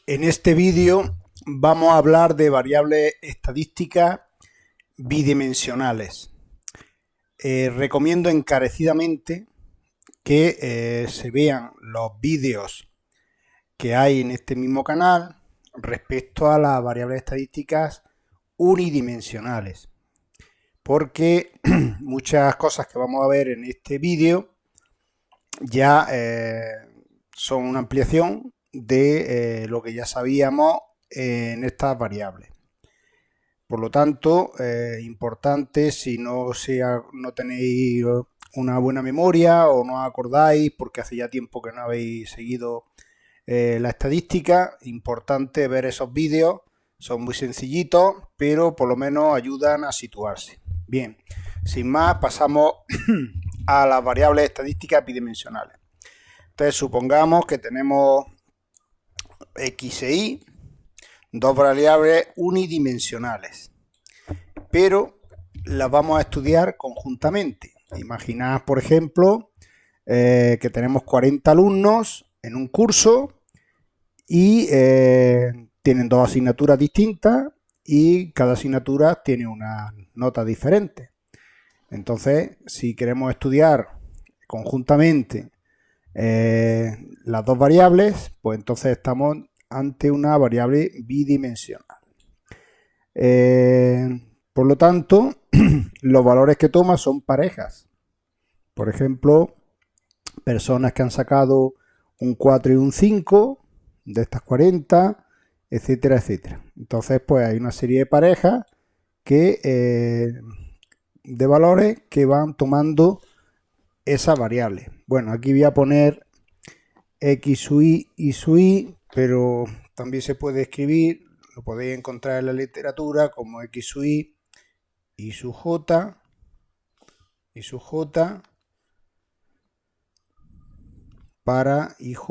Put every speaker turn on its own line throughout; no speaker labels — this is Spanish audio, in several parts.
En este vídeo vamos a hablar de variables estadísticas bidimensionales. Recomiendo encarecidamente que se vean los vídeos que hay en este mismo canal respecto a las variables estadísticas unidimensionales, porque muchas cosas que vamos a ver en este vídeo ya son una ampliación de lo que ya sabíamos en estas variables. Por lo tanto, importante, si no tenéis una buena memoria o no os acordáis porque hace ya tiempo que no habéis seguido la estadística, importante ver esos vídeos. Son muy sencillitos, pero por lo menos ayudan a situarse. Bien, sin más, pasamos a las variables estadísticas bidimensionales. Entonces, supongamos que tenemos X e Y, dos variables unidimensionales, pero las vamos a estudiar conjuntamente. Imaginad, por ejemplo, que tenemos 40 alumnos en un curso y tienen dos asignaturas distintas y cada asignatura tiene una nota diferente. Entonces, si queremos estudiar conjuntamente las dos variables, pues entonces estamos ante una variable bidimensional. Por lo tanto, los valores que toma son parejas. Por ejemplo, personas que han sacado un 4 y un 5 de estas 40, etcétera, etcétera. Entonces, pues hay una serie de parejas que de valores que van tomando esa variable. Bueno, aquí voy a poner X sub y su Y, pero también se puede escribir, lo podéis encontrar en la literatura como X sub y su J para IJ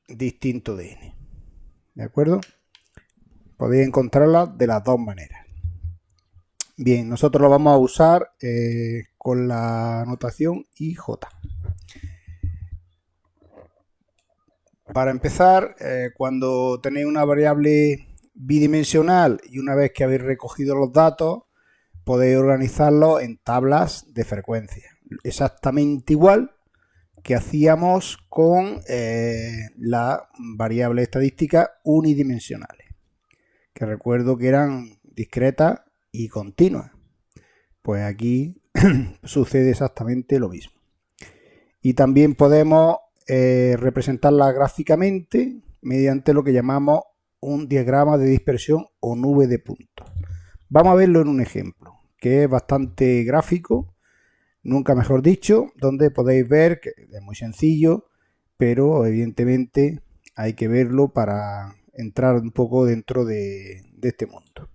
distinto de N. ¿De acuerdo? Podéis encontrarla de las dos maneras. Bien, nosotros lo vamos a usar con la notación IJ. Para empezar, cuando tenéis una variable bidimensional y una vez que habéis recogido los datos, podéis organizarlos en tablas de frecuencia. Exactamente igual que hacíamos con las variables estadísticas unidimensionales, que recuerdo que eran discretas y continuas. Pues aquí sucede exactamente lo mismo. Y también podemos representarla gráficamente mediante lo que llamamos un diagrama de dispersión o nube de puntos. Vamos a verlo en un ejemplo que es bastante gráfico, nunca mejor dicho, donde podéis ver que es muy sencillo, pero evidentemente hay que verlo para entrar un poco dentro de este mundo.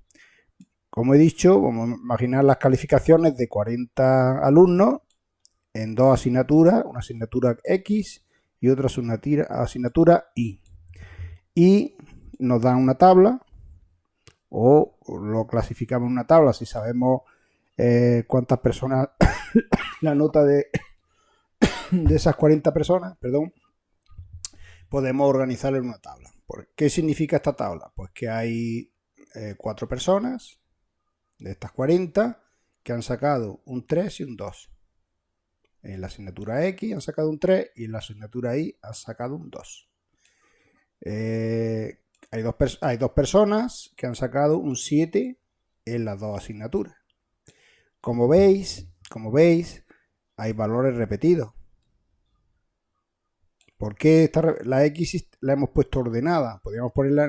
Como he dicho, vamos a imaginar las calificaciones de 40 alumnos en dos asignaturas, una asignatura X y otra asignatura Y. Y nos dan una tabla, o lo clasificamos en una tabla si sabemos cuántas personas, la nota de esas 40 personas, perdón, podemos organizarlo en una tabla. ¿Qué significa esta tabla? Pues que hay 4 personas de estas 40 que han sacado un 3 y un 2. En la asignatura X han sacado un 3 y en la asignatura Y han sacado un 2. Hay dos personas que han sacado un 7 en las dos asignaturas. Como veis, hay valores repetidos. ¿Por qué la X la hemos puesto ordenada? Podríamos ponerla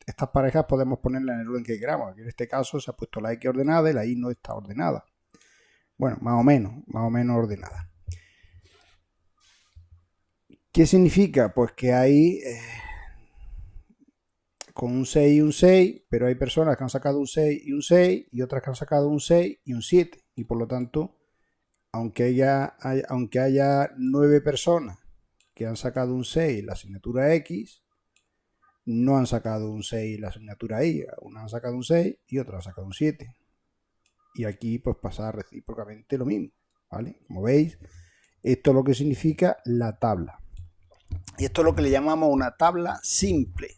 estas parejas podemos ponerla en el orden que queramos. Aquí en este caso se ha puesto la X ordenada y la Y no está ordenada. Bueno, más o menos ordenada. ¿Qué significa? Pues que hay con un 6 y un 6, pero hay personas que han sacado un 6 y un 6 y otras que han sacado un 6 y un 7. Y por lo tanto, aunque haya 9 personas que han sacado un 6 en la asignatura X, no han sacado un 6 en la asignatura Y. Una han sacado un 6 y otra han sacado un 7. Y aquí pues pasa recíprocamente lo mismo, ¿vale? Como veis, esto es lo que significa la tabla. Y esto es lo que le llamamos una tabla simple.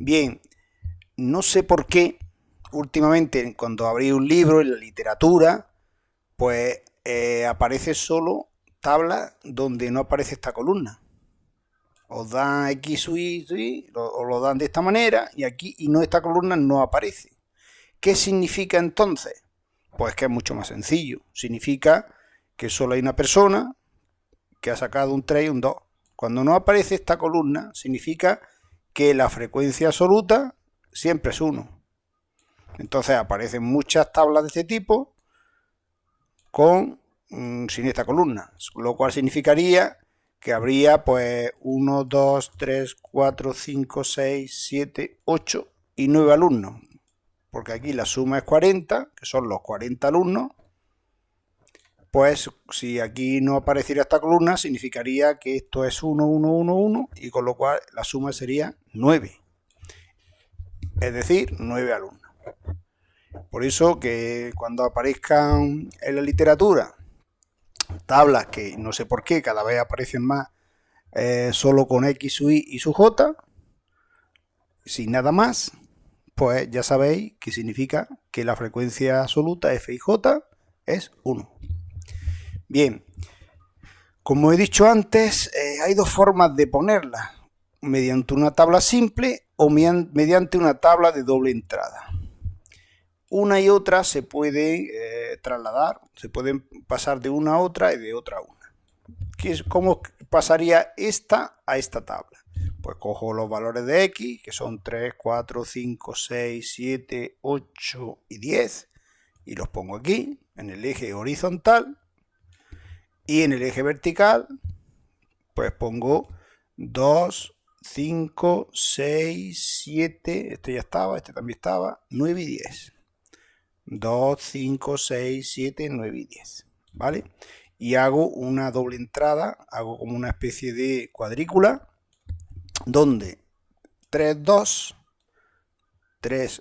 Bien, no sé por qué últimamente cuando abrí un libro en la literatura, pues aparece solo tabla donde no aparece esta columna. Os dan X, Y, os lo dan de esta manera y aquí y no, esta columna no aparece. ¿Qué significa entonces? Pues que es mucho más sencillo. Significa que solo hay una persona que ha sacado un 3 y un 2. Cuando no aparece esta columna, significa que la frecuencia absoluta siempre es 1. Entonces aparecen muchas tablas de este tipo sin esta columna, lo cual significaría que habría pues 1, 2, 3, 4, 5, 6, 7, 8 y 9 alumnos. Porque aquí la suma es 40, que son los 40 alumnos. Pues si aquí no apareciera esta columna, significaría que esto es 1, 1, 1, 1, y con lo cual la suma sería 9. Es decir, 9 alumnos. Por eso que cuando aparezcan en la literatura tablas que no sé por qué cada vez aparecen más solo con X, su Y y su J, sin nada más, pues ya sabéis que significa que la frecuencia absoluta F y J es 1. Bien, como he dicho antes, hay dos formas de ponerla, mediante una tabla simple o mediante una tabla de doble entrada. Una y otra se pueden trasladar, se pueden pasar de una a otra y de otra a una. ¿Cómo pasaría esta a esta tabla? Pues cojo los valores de X, que son 3, 4, 5, 6, 7, 8 y 10, y los pongo aquí, en el eje horizontal, y en el eje vertical, pues pongo 2, 5, 6, 7, este ya estaba, este también estaba, 9 y 10. 2, 5, 6, 7, 9 y 10, ¿vale? Y hago una doble entrada, hago como una especie de cuadrícula, donde 3,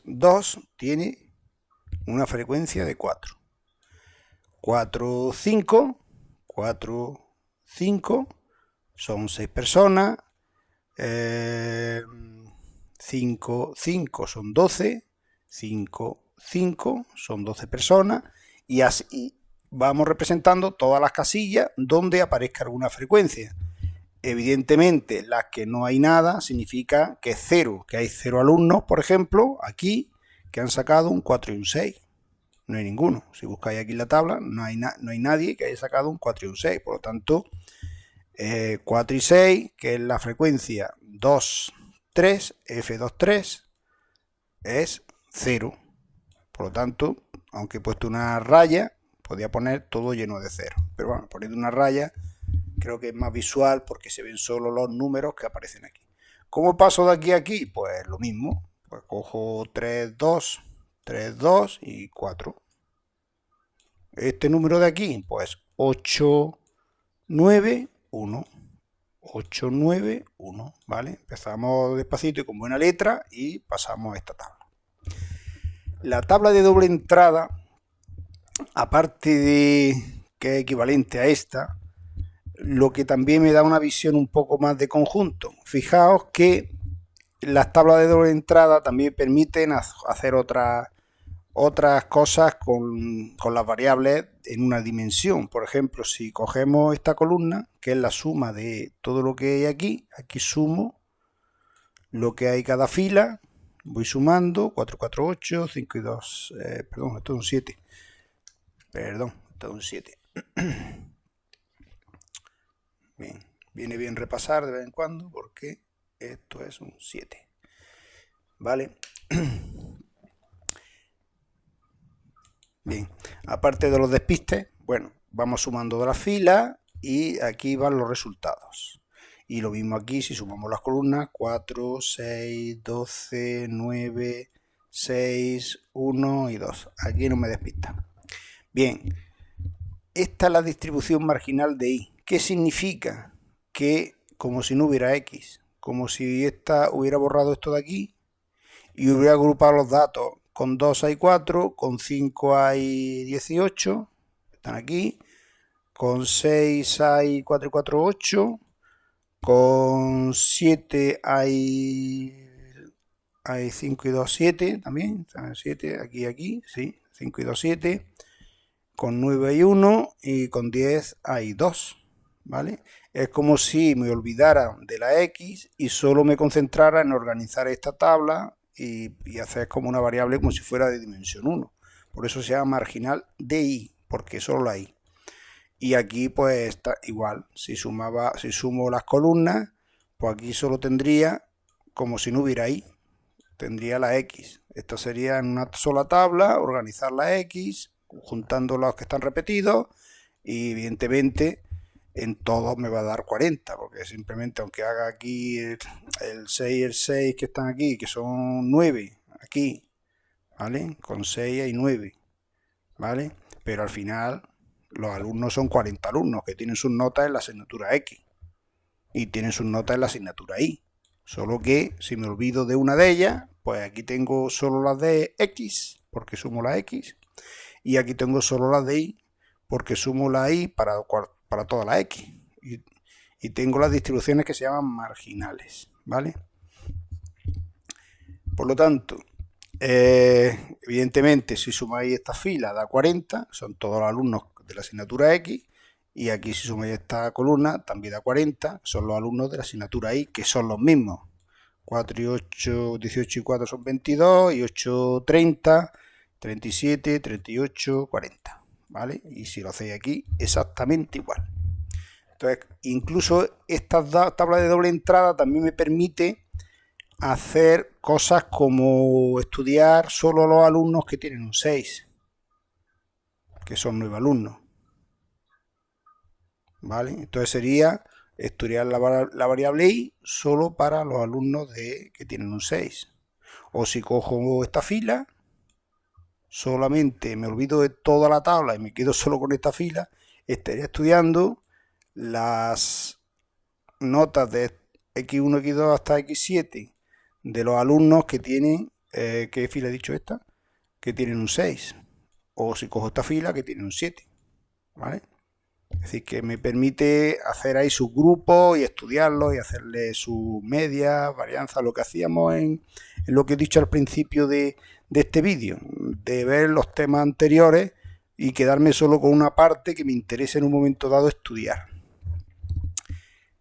2 tiene una frecuencia de 4. 4, 5 son 6 personas, 5 son 12, 5 son 12 personas, y así vamos representando todas las casillas donde aparezca alguna frecuencia. Evidentemente, las que no hay nada significa que es 0, que hay 0 alumnos, por ejemplo, aquí, que han sacado un 4 y un 6. No hay ninguno. Si buscáis aquí en la tabla, no hay nadie que haya sacado un 4 y un 6. Por lo tanto, 4 y 6, que es la frecuencia 2, 3, F2, 3, es 0. Por lo tanto, aunque he puesto una raya, podría poner todo lleno de 0. Pero bueno, poniendo una raya creo que es más visual porque se ven solo los números que aparecen aquí. ¿Cómo paso de aquí a aquí? Pues lo mismo. Pues cojo 3, 2 y 4. Este número de aquí, pues 8, 9, 1. 8, 9, 1. ¿Vale? Empezamos despacito y con buena letra y pasamos a esta tabla. La tabla de doble entrada, aparte de que es equivalente a esta, lo que también me da una visión un poco más de conjunto. Fijaos que las tablas de doble entrada también permiten hacer otras cosas con las variables en una dimensión. Por ejemplo, si cogemos esta columna, que es la suma de todo lo que hay aquí sumo lo que hay cada fila, voy sumando 4, 4, 8, 5 y 2, perdón, esto es un 7. Perdón, esto es un 7. Bien, viene bien repasar de vez en cuando porque esto es un 7. ¿Vale? Bien, aparte de los despistes, bueno, vamos sumando de las filas y aquí van los resultados. Y lo mismo aquí, si sumamos las columnas, 4, 6, 12, 9, 6, 1 y 2. Aquí no me despista. Bien, esta es la distribución marginal de Y. ¿Qué significa? Que como si no hubiera X, como si esta hubiera borrado esto de aquí y hubiera agrupado los datos. Con 2 hay 4, con 5 hay 18, están aquí, con 6 hay 4 y 4, 8, con 7 hay hay 5 y 2, 7 también. 7, aquí, sí. 5 y 2, 7. Con 9 hay 1 y con 10 hay 2. ¿Vale? Es como si me olvidara de la X y solo me concentrara en organizar esta tabla y hacer como una variable como si fuera de dimensión 1. Por eso se llama marginal de Y, porque solo la Y. Y aquí pues está igual. Si sumo las columnas, pues aquí solo tendría, como si no hubiera Y, tendría la X. Esto sería en una sola tabla, organizar la X, juntando los que están repetidos, y evidentemente en todos me va a dar 40, porque simplemente aunque haga aquí el 6 y el 6 que están aquí, que son 9, aquí, ¿vale? Con 6 hay 9, ¿vale? Pero al final los alumnos son 40 alumnos que tienen sus notas en la asignatura X y tienen sus notas en la asignatura Y. Solo que si me olvido de una de ellas, pues aquí tengo solo las de X, porque sumo la X, y aquí tengo solo las de Y, porque sumo la Y para toda la X. Y tengo las distribuciones que se llaman marginales, ¿vale? Por lo tanto, evidentemente, si sumáis esta fila da 40, son todos los alumnos de la asignatura X, y aquí si sumáis esta columna también da 40, son los alumnos de la asignatura Y, que son los mismos. 4 y 8, 18 y 4 son 22, y 8, 30, 37, 38, 40, ¿vale? Y si lo hacéis aquí, exactamente igual. Entonces, incluso esta tabla de doble entrada también me permite hacer cosas como estudiar solo los alumnos que tienen un 6, que son 9 alumnos, ¿vale? Entonces sería estudiar la variable Y solo para los alumnos que tienen un 6. O si cojo esta fila, solamente me olvido de toda la tabla y me quedo solo con esta fila, estaría estudiando las notas de X1, X2 hasta X7 de los alumnos que tienen, ¿qué fila he dicho esta? Que tienen un 6. O si cojo esta fila, que tiene un 7. ¿Vale? Es decir, que me permite hacer ahí sus grupos y estudiarlos y hacerle sus medias, varianzas, lo que hacíamos en lo que he dicho al principio de este vídeo, de ver los temas anteriores y quedarme solo con una parte que me interese en un momento dado estudiar.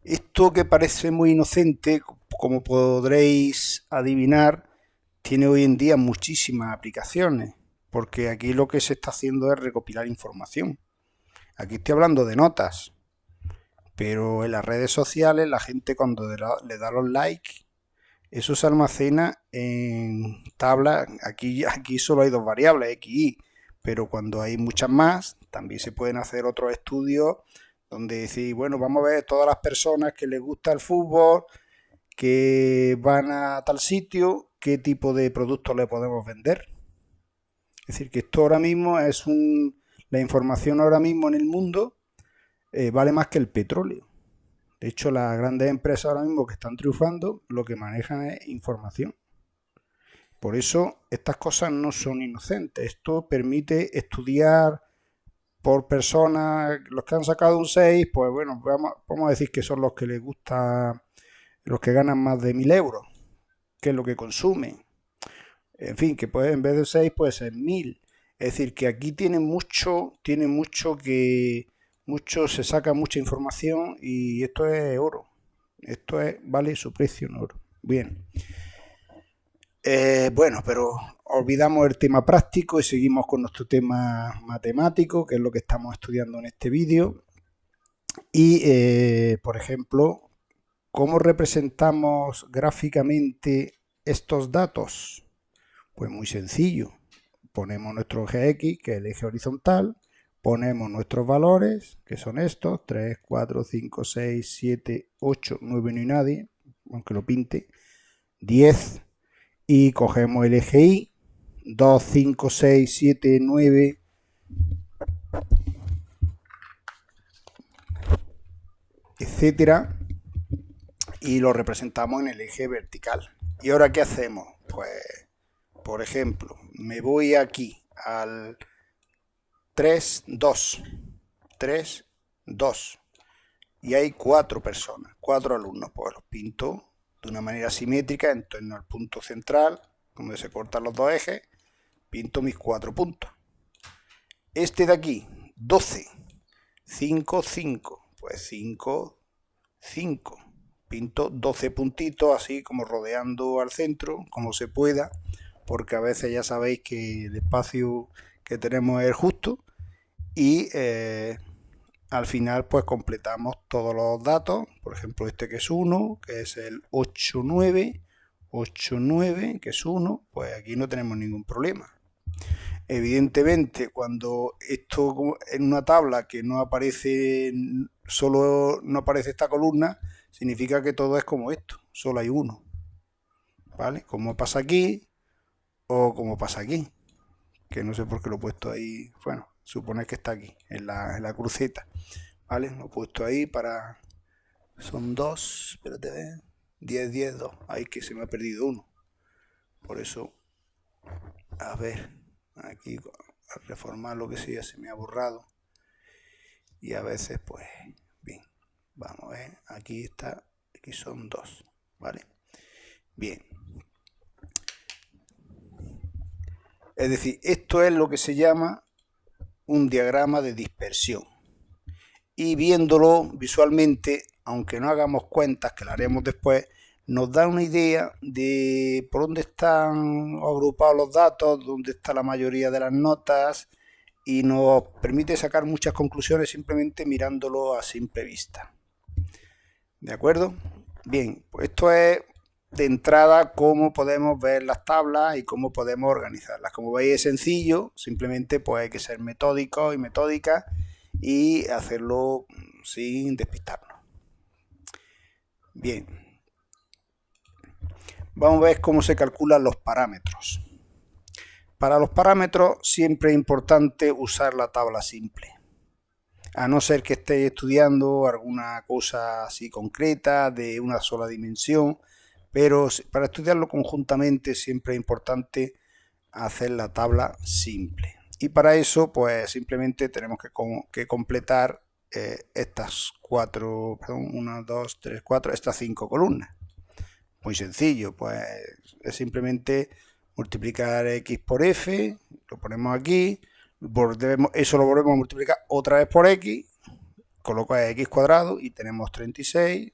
Esto que parece muy inocente, como podréis adivinar, tiene hoy en día muchísimas aplicaciones, porque aquí lo que se está haciendo es recopilar información. Aquí estoy hablando de notas, pero en las redes sociales la gente cuando le da los likes, eso se almacena en tablas. Aquí solo hay dos variables, X y Y, pero cuando hay muchas más, también se pueden hacer otros estudios donde decir, bueno, vamos a ver todas las personas que les gusta el fútbol, que van a tal sitio, qué tipo de productos le podemos vender. Es decir, que esto ahora mismo es la información ahora mismo en el mundo vale más que el petróleo. De hecho, las grandes empresas ahora mismo que están triunfando, lo que manejan es información. Por eso, estas cosas no son inocentes. Esto permite estudiar por personas, los que han sacado un 6, pues bueno, vamos a decir que son los que les gusta, los que ganan más de 1000 euros, que es lo que consumen. En fin, que puede, en vez de 6 puede ser 1000. Es decir, que aquí tiene mucho se saca mucha información y esto es oro. Vale su precio en oro. Bien. Bueno, pero olvidamos el tema práctico y seguimos con nuestro tema matemático, que es lo que estamos estudiando en este vídeo. Y, por ejemplo, ¿cómo representamos gráficamente estos datos? Pues muy sencillo. Ponemos nuestro eje X, que es el eje horizontal, ponemos nuestros valores, que son estos, 3, 4, 5, 6, 7, 8, 9 no hay nadie, aunque lo pinte, 10, y cogemos el eje Y, 2, 5, 6, 7, 9, etcétera, y lo representamos en el eje vertical. ¿Y ahora qué hacemos? Pues, por ejemplo, me voy aquí al 3, 2, 3, 2, y hay 4 personas, 4 alumnos, pues los pinto de una manera simétrica en torno al punto central, donde se cortan los dos ejes, pinto mis 4 puntos. Este de aquí, 12, 5, 5, pues 5, 5. Pinto 12 puntitos así como rodeando al centro, como se pueda, porque a veces ya sabéis que el espacio que tenemos es justo y al final pues completamos todos los datos, por ejemplo este que es 1, que es el 8, 9, 8, 9, que es 1, pues aquí no tenemos ningún problema. Evidentemente, cuando esto en una tabla que no aparece, solo no aparece esta columna, significa que todo es como esto, solo hay uno, ¿vale? Como pasa aquí o como pasa aquí, que no sé por qué lo he puesto ahí, bueno, supone que está aquí, en la cruceta, ¿vale? Lo he puesto ahí para, son 2, espérate, 10, 10, 2, ahí que se me ha perdido uno, por eso, a ver, aquí al reformar lo que sea se me ha borrado y a veces pues bien, vamos a ver, aquí está, aquí son 2, ¿vale? Bien, es decir, esto es lo que se llama un diagrama de dispersión y viéndolo visualmente, aunque no hagamos cuentas, que lo haremos después, nos da una idea de por dónde están agrupados los datos, dónde está la mayoría de las notas y nos permite sacar muchas conclusiones simplemente mirándolo a simple vista. ¿De acuerdo? Bien, pues esto es de entrada cómo podemos ver las tablas y cómo podemos organizarlas. Como veis es sencillo, simplemente pues hay que ser metódicos y metódicas y hacerlo sin despistarnos. Bien. Vamos a ver cómo se calculan los parámetros. Para los parámetros siempre es importante usar la tabla simple. A no ser que estéis estudiando alguna cosa así concreta de una sola dimensión, pero para estudiarlo conjuntamente siempre es importante hacer la tabla simple. Y para eso pues simplemente tenemos que completar estas 4, perdón, 1, 2, 3, 4, estas 5 columnas. Muy sencillo, pues es simplemente multiplicar x por f, lo ponemos aquí, eso lo volvemos a multiplicar otra vez por x, coloca x cuadrado y tenemos 36,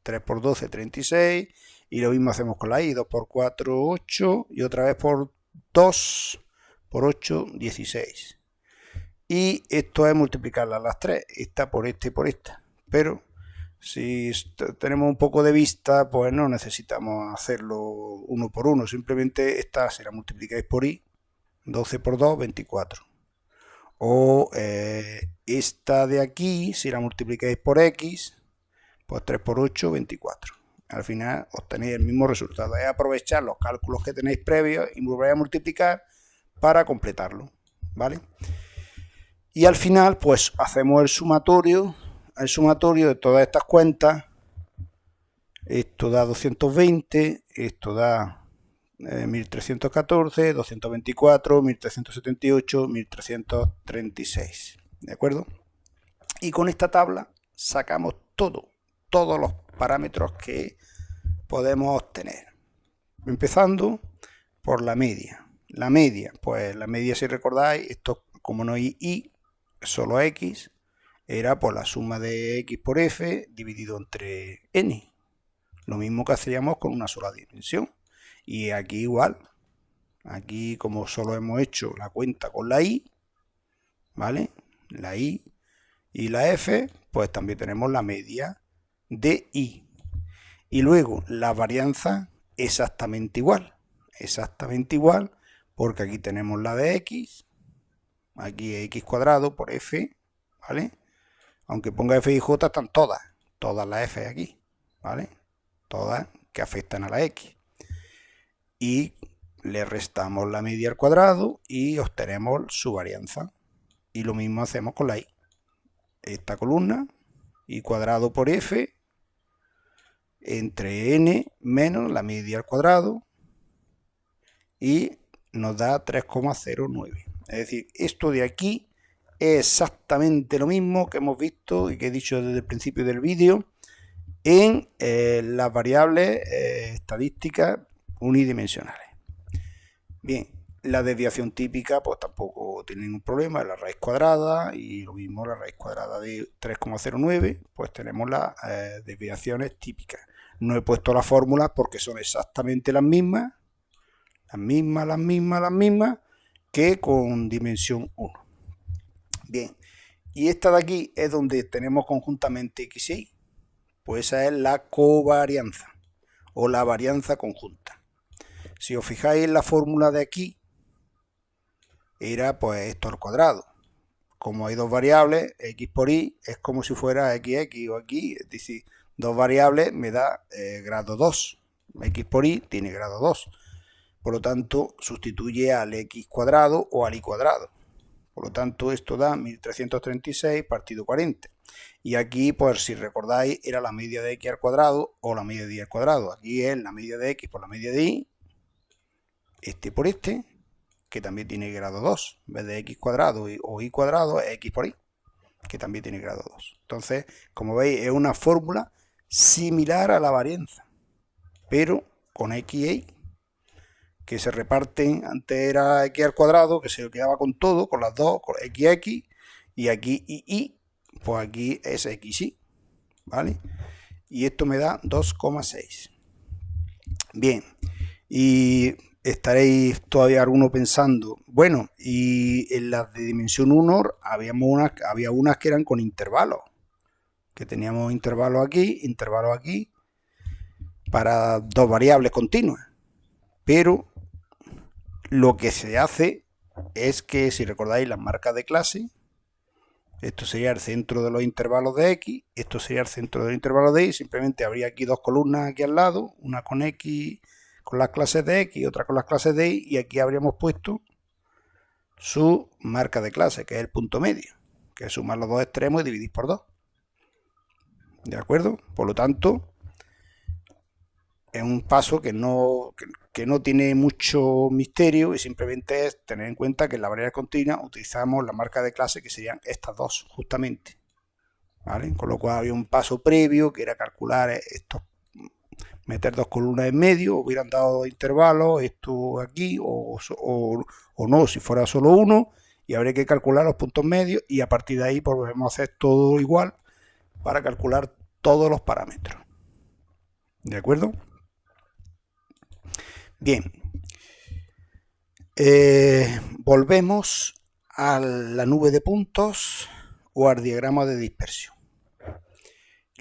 3 por 12, 36, y lo mismo hacemos con la y, 2 por 4, 8, y otra vez por 2 por 8, 16. Y esto es multiplicarlas las 3, esta por esta y por esta, pero si tenemos un poco de vista, pues no necesitamos hacerlo uno por uno. Simplemente esta se la multiplicáis por i, 12 por 2, 24. O esta de aquí, si la multiplicáis por x, pues 3 por 8, 24. Al final obtenéis el mismo resultado. Es aprovechar los cálculos que tenéis previos y volver a multiplicar para completarlo, ¿vale? Y al final, pues hacemos el sumatorio de todas estas cuentas. Esto da 220, esto da 1314, 224, 1378, 1336. ¿De acuerdo? Y con esta tabla sacamos todos los parámetros que podemos obtener. Empezando por la media. La media, pues la media, si recordáis, esto como no hay y, solo x, era por la suma de x por f dividido entre n. Lo mismo que hacíamos con una sola dimensión. Y aquí igual. Aquí como solo hemos hecho la cuenta con la y, ¿vale? La y y la f, pues también tenemos la media de y. Y luego la varianza exactamente igual. Exactamente igual, porque aquí tenemos la de x. Aquí es x cuadrado por f, ¿vale? Aunque ponga f y j, están todas las f aquí, ¿vale? Todas que afectan a la x. Y le restamos la media al cuadrado y obtenemos su varianza. Y lo mismo hacemos con la y. Esta columna, y cuadrado por f, entre n menos la media al cuadrado, y nos da 3,09. Es decir, esto de aquí es exactamente lo mismo que hemos visto y que he dicho desde el principio del vídeo en las variables estadísticas unidimensionales. Bien, la desviación típica pues tampoco tiene ningún problema, es la raíz cuadrada, y lo mismo la raíz cuadrada de 3,09, pues tenemos las desviaciones típicas. No he puesto las fórmulas porque son exactamente las mismas que con dimensión 1. Bien, y esta de aquí es donde tenemos conjuntamente x y y. Pues esa es la covarianza o la varianza conjunta. Si os fijáis en la fórmula de aquí, era pues esto al cuadrado. Como hay dos variables, x por y es como si fuera xx o aquí, es decir, dos variables me da grado 2. X por y tiene grado 2. Por lo tanto, sustituye al x cuadrado o al y cuadrado. Por lo tanto, esto da 1336 partido 40. Y aquí, pues si recordáis, era la media de x al cuadrado o la media de y al cuadrado. Aquí es la media de x por la media de y, este por este, que también tiene grado 2. En vez de x cuadrado o y cuadrado, es x por y, que también tiene grado 2. Entonces, como veis, es una fórmula similar a la varianza, pero con x y y, que se reparten. Antes era x al cuadrado, que se lo quedaba con todo, con las dos, con x, y aquí y, pues aquí es xy, ¿vale? Y esto me da 2,6. Bien, y estaréis todavía alguno pensando, bueno, y en las de dimensión 1 había unas que eran con intervalos, que teníamos intervalos aquí, para dos variables continuas. Pero lo que se hace es que, si recordáis las marcas de clase, esto sería el centro de los intervalos de x, esto sería el centro del intervalo de y, simplemente habría aquí dos columnas aquí al lado, una con x, con las clases de x y otra con las clases de y aquí habríamos puesto su marca de clase, que es el punto medio, que es sumar los dos extremos y dividir por 2. ¿De acuerdo? Por lo tanto, es un paso que no tiene mucho misterio y simplemente es tener en cuenta que en la variable continua utilizamos la marca de clase, que serían estas dos, justamente. ¿Vale? Con lo cual había un paso previo que era calcular esto, meter dos columnas en medio, hubieran dado intervalos, esto aquí, o no, si fuera solo uno, y habría que calcular los puntos medios, y a partir de ahí pues volvemos a hacer todo igual para calcular todos los parámetros. ¿De acuerdo? Bien, volvemos a la nube de puntos o al diagrama de dispersión.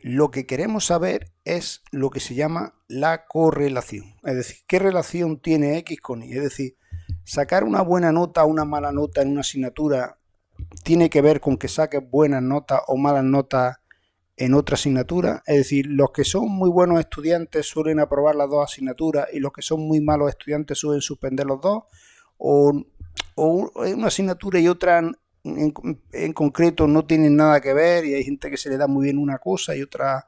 Lo que queremos saber es lo que se llama la correlación, es decir, qué relación tiene x con y. Es decir, sacar una buena nota o una mala nota en una asignatura tiene que ver con que saques buenas notas o malas notas en otra asignatura. Es decir, los que son muy buenos estudiantes suelen aprobar las dos asignaturas y los que son muy malos estudiantes suelen suspender los dos, o una asignatura y otra en concreto no tienen nada que ver, y hay gente que se le da muy bien una cosa y otra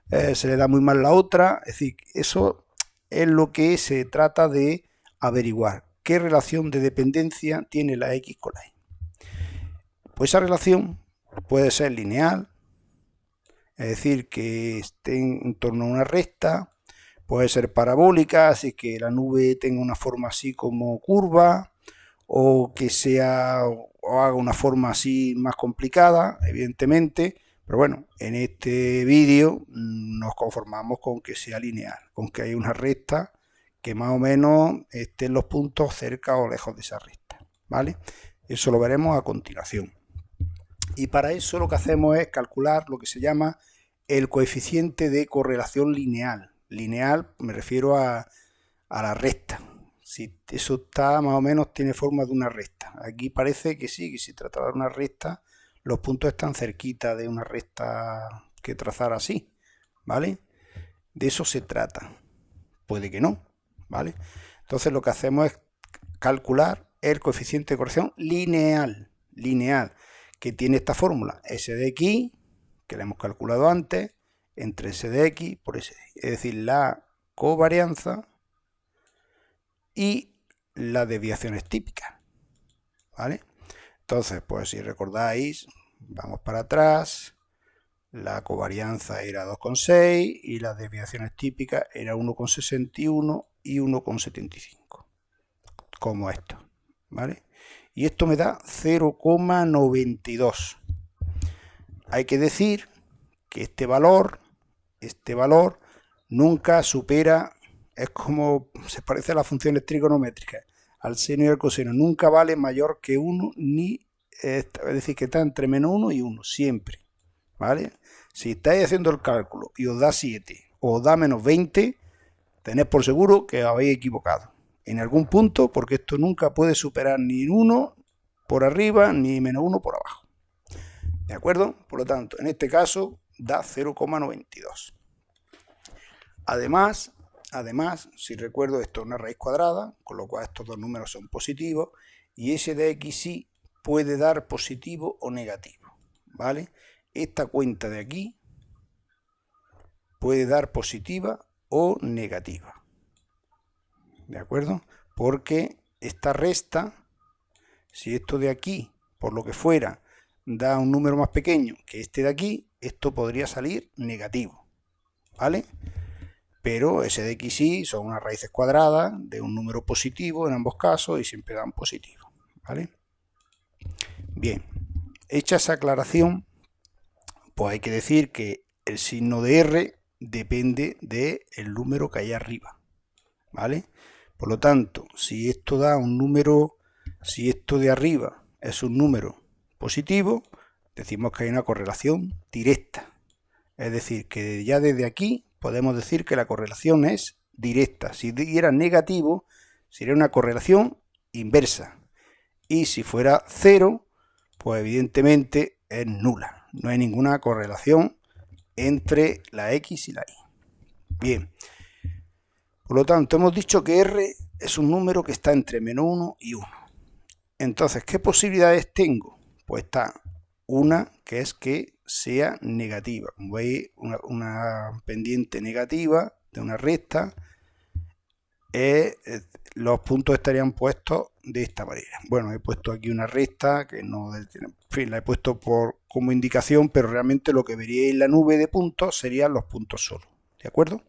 se le da muy mal la otra. Es decir, eso es lo que se trata de averiguar, qué relación de dependencia tiene la x con la y. Pues esa relación puede ser lineal, es decir, que estén en torno a una recta, puede ser parabólica, así que la nube tenga una forma así como curva, o que sea, o haga una forma así más complicada, evidentemente, pero bueno, en este vídeo nos conformamos con que sea lineal, con que haya una recta que más o menos estén los puntos cerca o lejos de esa recta, ¿vale? Eso lo veremos a continuación. Y para eso lo que hacemos es calcular lo que se llama el coeficiente de correlación lineal. Lineal me refiero a la recta. Si eso está más o menos, tiene forma de una recta. Aquí parece que sí, que si tratara de una recta, los puntos están cerquita de una recta que trazar así, ¿vale? De eso se trata. Puede que no, ¿vale? Entonces lo que hacemos es calcular el coeficiente de correlación lineal, que tiene esta fórmula, s de x, que la hemos calculado antes, entre s de x por s de y. Es decir, la covarianza y las desviaciones típicas, ¿vale? Entonces, pues si recordáis, vamos para atrás, La covarianza era 2,6 y las desviaciones típicas era 1,61 y 1,75, como esto, ¿vale? Y esto me da 0,92. Hay que decir que este valor nunca supera, es como, se parece a las funciones trigonométricas, al seno y al coseno, nunca vale mayor que 1, es decir, que está entre menos 1 y 1, siempre, ¿vale? Si estáis haciendo el cálculo y os da 7 o os da menos 20, tened por seguro que os habéis equivocado en algún punto, porque esto nunca puede superar ni 1 por arriba ni menos 1 por abajo. ¿De acuerdo? Por lo tanto, en este caso da 0,92. Además, si recuerdo, esto es una raíz cuadrada, con lo cual estos dos números son positivos, y s de x y puede dar positivo o negativo, ¿vale? Esta cuenta de aquí puede dar positiva o negativa, ¿de acuerdo? Porque esta resta, si esto de aquí, por lo que fuera, da un número más pequeño que este de aquí, esto podría salir negativo, ¿vale? Pero s de x y son unas raíces cuadradas de un número positivo en ambos casos y siempre dan positivo, ¿vale? Bien, hecha esa aclaración, pues hay que decir que el signo de R depende del número que hay arriba, ¿vale? Por lo tanto, si esto da un número, si esto de arriba es un número positivo, decimos que hay una correlación directa. Es decir, que ya desde aquí podemos decir que la correlación es directa. Si diera negativo, sería una correlación inversa. Y si fuera 0, pues evidentemente es nula. No hay ninguna correlación entre la x y la y. Bien. Por lo tanto, hemos dicho que R es un número que está entre menos 1 y 1. Entonces, ¿qué posibilidades tengo? Pues está una, que es que sea negativa. Como veis, una pendiente negativa de una recta, los puntos estarían puestos de esta manera. Bueno, he puesto aquí una recta que no, en fin, la he puesto como indicación, pero realmente lo que veríais en la nube de puntos serían los puntos solos, ¿de acuerdo?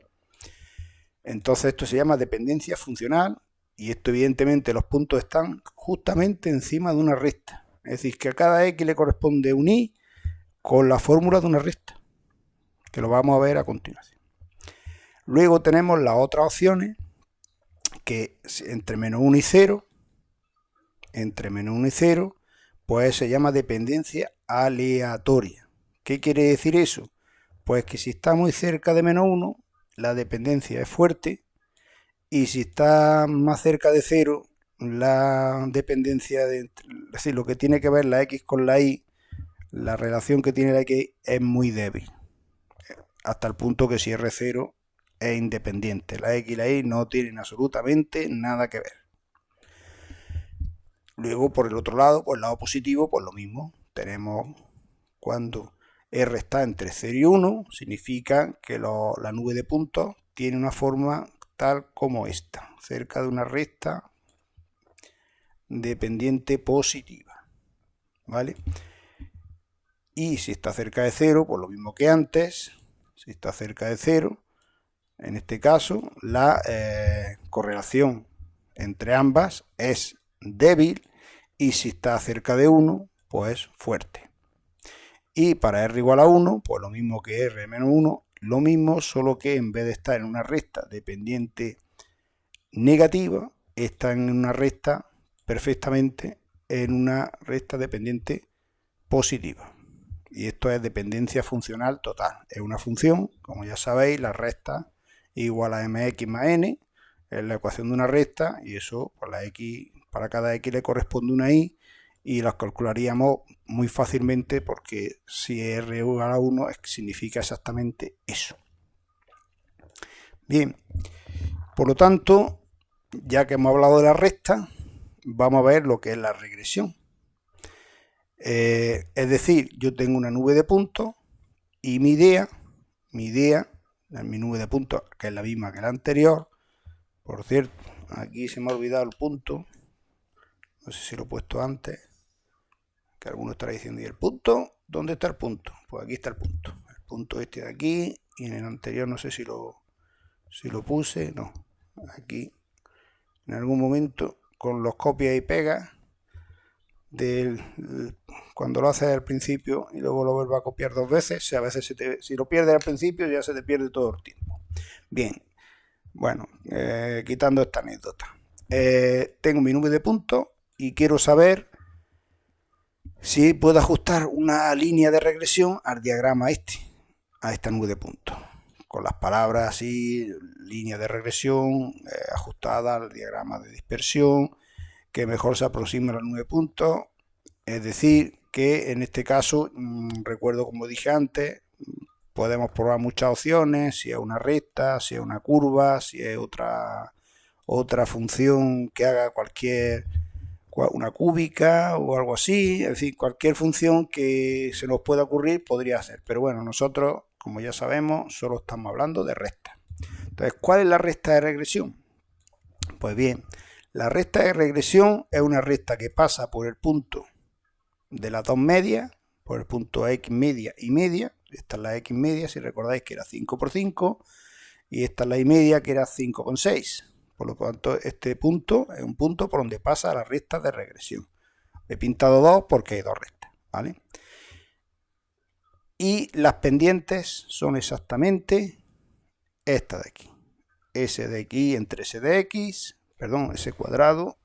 Entonces esto se llama dependencia funcional y esto evidentemente los puntos están justamente encima de una recta. Es decir, que a cada x le corresponde un y con la fórmula de una recta, que lo vamos a ver a continuación. Luego tenemos las otras opciones, que entre menos 1 y 0, pues se llama dependencia aleatoria. ¿Qué quiere decir eso? Pues que si está muy cerca de menos 1, la dependencia es fuerte, y si está más cerca de 0, la dependencia, es decir, lo que tiene que ver la x con la y, la relación que tiene la x es muy débil, hasta el punto que si R0 es independiente, la x y la y no tienen absolutamente nada que ver. Luego, por el otro lado, por el lado positivo, pues lo mismo, tenemos cuando R está entre 0 y 1, significa que la nube de puntos tiene una forma tal como esta, cerca de una recta dependiente positiva, ¿vale? Y si está cerca de 0, pues lo mismo que antes, si está cerca de 0, en este caso la correlación entre ambas es débil, y si está cerca de 1, pues fuerte. Y para R igual a 1, pues lo mismo que R menos 1, lo mismo, solo que en vez de estar en una recta dependiente negativa, está en una recta perfectamente en una recta dependiente positiva. Y esto es dependencia funcional total. Es una función, como ya sabéis, la recta igual a mx más n, es la ecuación de una recta, y eso, pues la x, para cada x le corresponde una y las calcularíamos muy fácilmente, porque si R igual a 1 significa exactamente eso. Bien, por lo tanto, ya que hemos hablado de la recta, vamos a ver lo que es la regresión. Es decir, yo tengo una nube de puntos y mi idea, mi nube de puntos, que es la misma que la anterior. Por cierto, aquí se me ha olvidado el punto, no sé si lo he puesto antes, que alguno estará diciendo, ¿y el punto? ¿Dónde está el punto? Pues aquí está el punto. punto este de aquí, y en el anterior no sé si lo puse, no, aquí en algún momento con los copias y pegas cuando lo haces al principio y luego lo vuelves a copiar dos veces, a veces si lo pierdes al principio ya se te pierde todo el tiempo. Bien, bueno, quitando esta anécdota, tengo mi nube de puntos y quiero saber si puedo ajustar una línea de regresión al diagrama a esta nube de puntos, con las palabras así, línea de regresión ajustada al diagrama de dispersión, que mejor se aproxime a la nube de puntos. Es decir, que en este caso, recuerdo como dije antes, podemos probar muchas opciones, si es una recta, si es una curva, si es otra función que haga una cúbica o algo así, es decir, cualquier función que se nos pueda ocurrir podría hacer. Pero bueno, nosotros, como ya sabemos, solo estamos hablando de rectas. Entonces, ¿cuál es la recta de regresión? Pues bien, la recta de regresión es una recta que pasa por el punto de las dos medias, por el punto X media y media. Esta es la X media, si recordáis que era 5 por 5, y esta es la Y media, que era 5,6. Por lo tanto, este punto es un punto por donde pasa la recta de regresión. He pintado dos porque hay dos rectas, ¿vale? Y las pendientes son exactamente esta de aquí. S de aquí entre S de X, perdón, S cuadrado.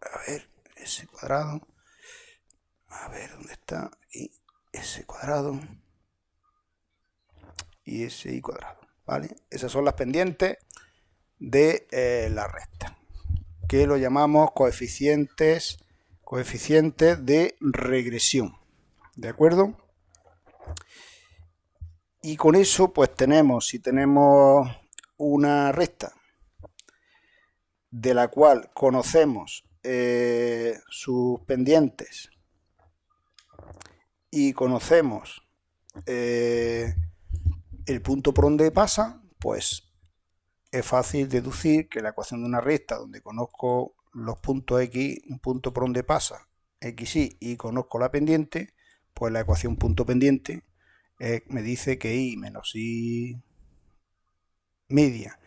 A ver, S cuadrado. A ver, ¿dónde está? Aquí, S cuadrado. Y SI cuadrado, ¿vale? Esas son las pendientes de la recta, que lo llamamos coeficientes de regresión, ¿de acuerdo? Y con eso pues si tenemos una recta de la cual conocemos sus pendientes y conocemos el punto por donde pasa, pues es fácil deducir que la ecuación de una recta donde conozco los puntos X, un punto por donde pasa, XY, y conozco la pendiente, pues la ecuación punto pendiente me dice que Y menos Y media,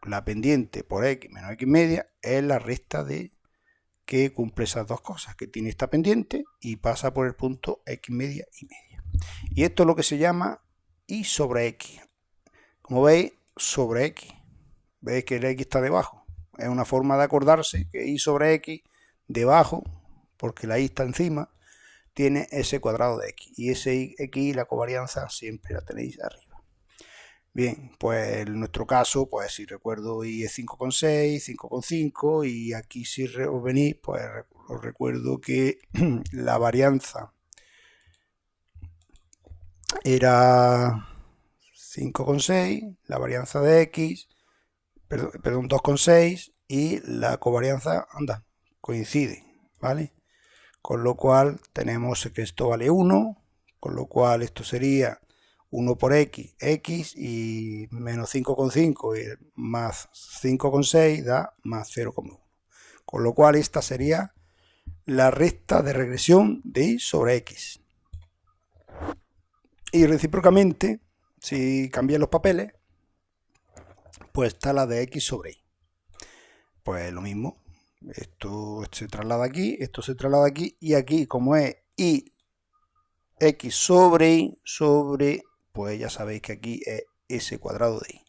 la pendiente por X menos X media, es la recta que cumple esas dos cosas, que tiene esta pendiente y pasa por el punto X media y media. Y esto es lo que se llama Y sobre X. Como veis, sobre X. Veis que el X está debajo. Es una forma de acordarse que Y sobre X, debajo, porque la Y está encima, tiene S cuadrado de X. Y ese X, la covarianza, siempre la tenéis arriba. Bien, pues en nuestro caso, pues si recuerdo Y es 5,6, 5,5, y aquí si os venís, pues os recuerdo que la varianza era 5,6, la varianza de X, perdón, 2,6, y la covarianza, coincide, ¿vale? Con lo cual tenemos que esto vale 1, con lo cual esto sería 1 por X, X, y menos 5,5 y más 5,6 da más 0,1. Con lo cual esta sería la recta de regresión de Y sobre X. Y recíprocamente, si cambian los papeles, pues está la de X sobre Y. Pues lo mismo, esto se traslada aquí, esto se traslada aquí, y aquí como es Y X sobre Y pues ya sabéis que aquí es S cuadrado de Y,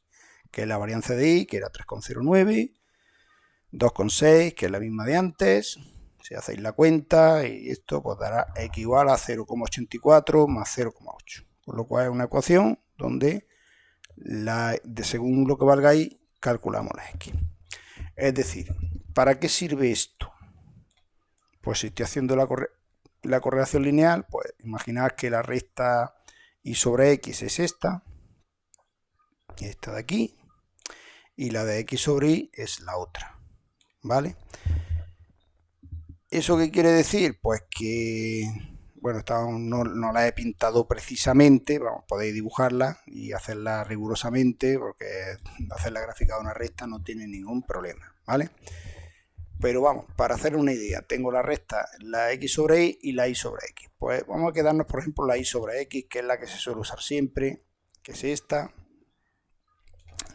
que es la varianza de Y, que era 3,09, 2,6, que es la misma de antes. Si hacéis la cuenta, y esto pues dará X igual a 0,84 más 0,8. Con lo cual es una ecuación donde según lo que valga Y, calculamos la X. Es decir, ¿para qué sirve esto? Pues si estoy haciendo la correlación lineal, pues imaginad que la recta Y sobre X es esta de aquí, y la de X sobre Y es la otra, ¿vale? ¿Eso qué quiere decir? Pues que, bueno, no la he pintado precisamente, podéis dibujarla y hacerla rigurosamente, porque hacer la gráfica de una recta no tiene ningún problema, ¿vale? pero vamos, para hacer una idea, tengo la recta, la x sobre y la y sobre x. Pues vamos a quedarnos, por ejemplo, la y sobre x, que es la que se suele usar siempre, que es esta,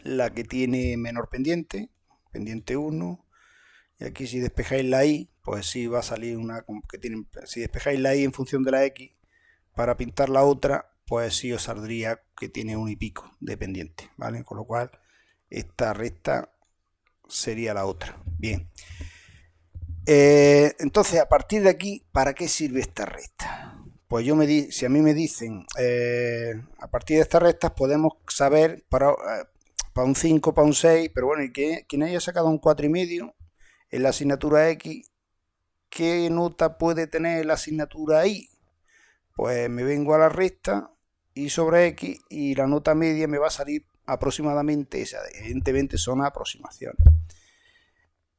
la que tiene menor pendiente, pendiente 1, y aquí si despejáis la y, pues sí va a salir una que tiene, si despejáis la y en función de la x, para pintar la otra, pues sí os saldría que tiene 1 y pico de pendiente, ¿vale? Con lo cual, esta recta sería la otra. Bien. Entonces, a partir de aquí, ¿para qué sirve esta recta? Pues si a mí me dicen, a partir de estas rectas podemos saber para un 5, para un 6, pero bueno, y quien haya sacado un 4,5 en la asignatura X, ¿qué nota puede tener la asignatura Y? Pues me vengo a la recta Y sobre X y la nota media me va a salir aproximadamente esa. Evidentemente son aproximaciones.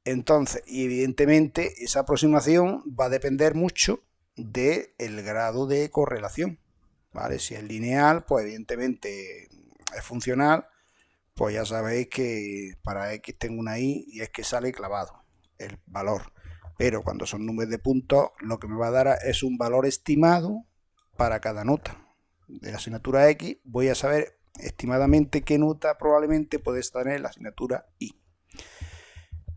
Entonces, y evidentemente esa aproximación va a depender mucho del grado de correlación, ¿vale? Si es lineal, pues evidentemente es funcional, pues ya sabéis que para X tengo una Y y es que sale clavado el valor. Pero cuando son números de puntos, lo que me va a dar es un valor estimado para cada nota. De la asignatura X voy a saber estimadamente qué nota probablemente puede tener la asignatura Y.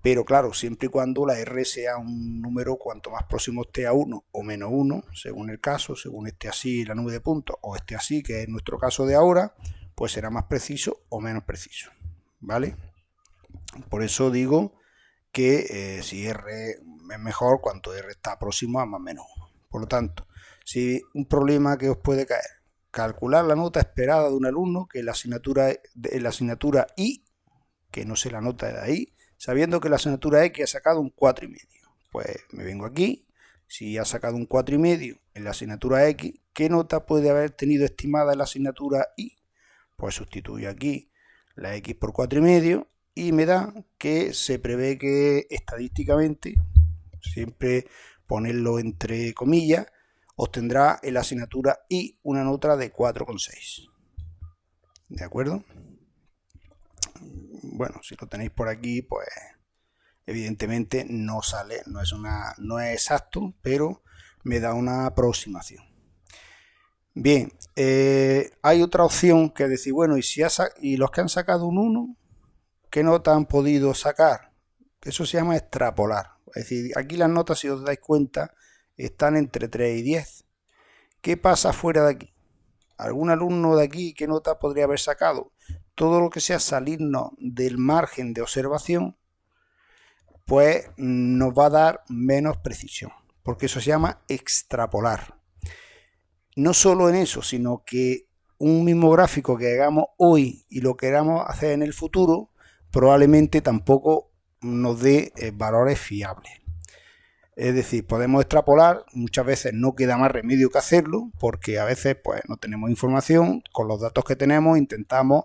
Pero claro, siempre y cuando la R sea un número cuanto más próximo esté a 1 o menos 1, según el caso, según esté así la nube de puntos o esté así, que es nuestro caso de ahora, pues será más preciso o menos preciso, ¿vale? Por eso digo que si R es mejor cuanto R está próximo a más o menos 1. Por lo tanto, si un problema que os puede caer, calcular la nota esperada de un alumno que en la asignatura Y, que no sé la nota de la Y, sabiendo que la asignatura X ha sacado un 4,5. Pues me vengo aquí, si ha sacado un 4,5 en la asignatura X, ¿qué nota puede haber tenido estimada en la asignatura Y? Pues sustituyo aquí la X por 4,5 y me da que se prevé que estadísticamente, siempre ponerlo entre comillas, obtendrá en la asignatura Y una nota de 4,6. ¿De acuerdo? Bueno, si lo tenéis por aquí, pues evidentemente no sale, no es exacto, pero me da una aproximación. Bien, hay otra opción que es decir, bueno, y los que han sacado un 1, ¿qué nota han podido sacar? Eso se llama extrapolar. Es decir, aquí las notas, si os dais cuenta, están entre 3 y 10. ¿Qué pasa fuera de aquí? ¿Algún alumno de aquí qué nota podría haber sacado? Todo lo que sea salirnos del margen de observación, pues nos va a dar menos precisión, porque eso se llama extrapolar. No solo en eso, sino que un mismo gráfico que hagamos hoy y lo queramos hacer en el futuro, probablemente tampoco nos dé valores fiables. Es decir, podemos extrapolar, muchas veces no queda más remedio que hacerlo, porque a veces pues no tenemos información, con los datos que tenemos intentamos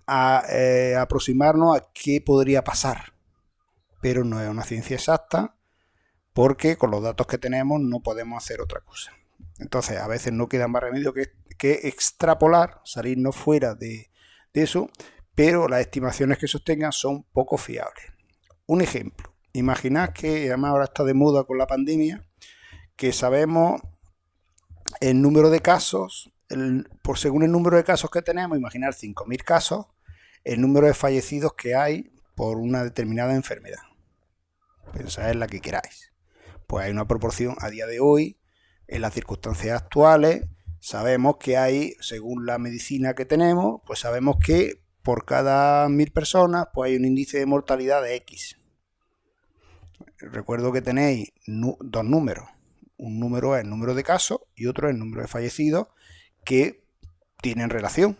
aproximarnos a qué podría pasar, pero no es una ciencia exacta, porque con los datos que tenemos no podemos hacer otra cosa. Entonces a veces no queda más remedio que extrapolar, salirnos fuera de eso, pero las estimaciones que sostengan son poco fiables. Un ejemplo. Imaginad que, además ahora está de moda con la pandemia, que sabemos el número de casos, según el número de casos que tenemos, imaginar 5.000 casos, el número de fallecidos que hay por una determinada enfermedad. Pensad en la que queráis. Pues hay una proporción a día de hoy, en las circunstancias actuales, sabemos que hay, según la medicina que tenemos, pues sabemos que por cada 1.000 personas pues hay un índice de mortalidad de X. Recuerdo que tenéis dos números. Un número es el número de casos y otro es el número de fallecidos, que tienen relación,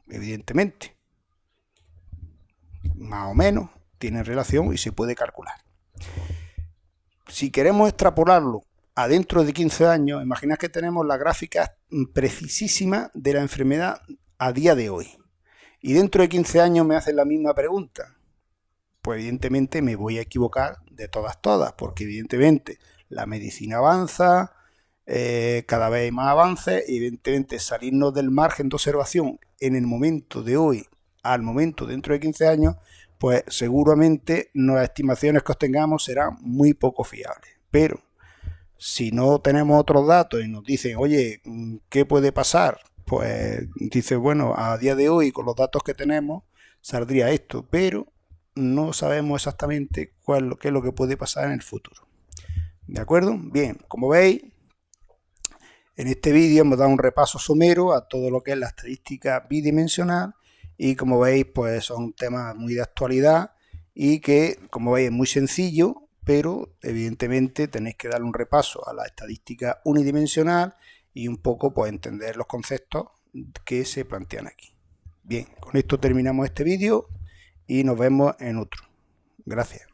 evidentemente. Más o menos tienen relación y se puede calcular. Si queremos extrapolarlo a dentro de 15 años, imaginad que tenemos la gráfica precisísima de la enfermedad a día de hoy. Y dentro de 15 años me hacen la misma pregunta. Pues evidentemente me voy a equivocar de todas, porque evidentemente la medicina avanza, cada vez hay más avances, y evidentemente salirnos del margen de observación en el momento de hoy al momento dentro de 15 años, pues seguramente las estimaciones que obtengamos serán muy poco fiables. Pero si no tenemos otros datos y nos dicen, oye, ¿qué puede pasar? Pues dice, bueno, a día de hoy con los datos que tenemos saldría esto, pero no sabemos exactamente qué es lo que puede pasar en el futuro. ¿De acuerdo? Bien, como veis, en este vídeo hemos dado un repaso somero a todo lo que es la estadística bidimensional y como veis, pues son temas muy de actualidad y que, como veis, es muy sencillo, pero evidentemente tenéis que darle un repaso a la estadística unidimensional y un poco pues entender los conceptos que se plantean aquí. Bien, con esto terminamos este vídeo y nos vemos en otro. Gracias.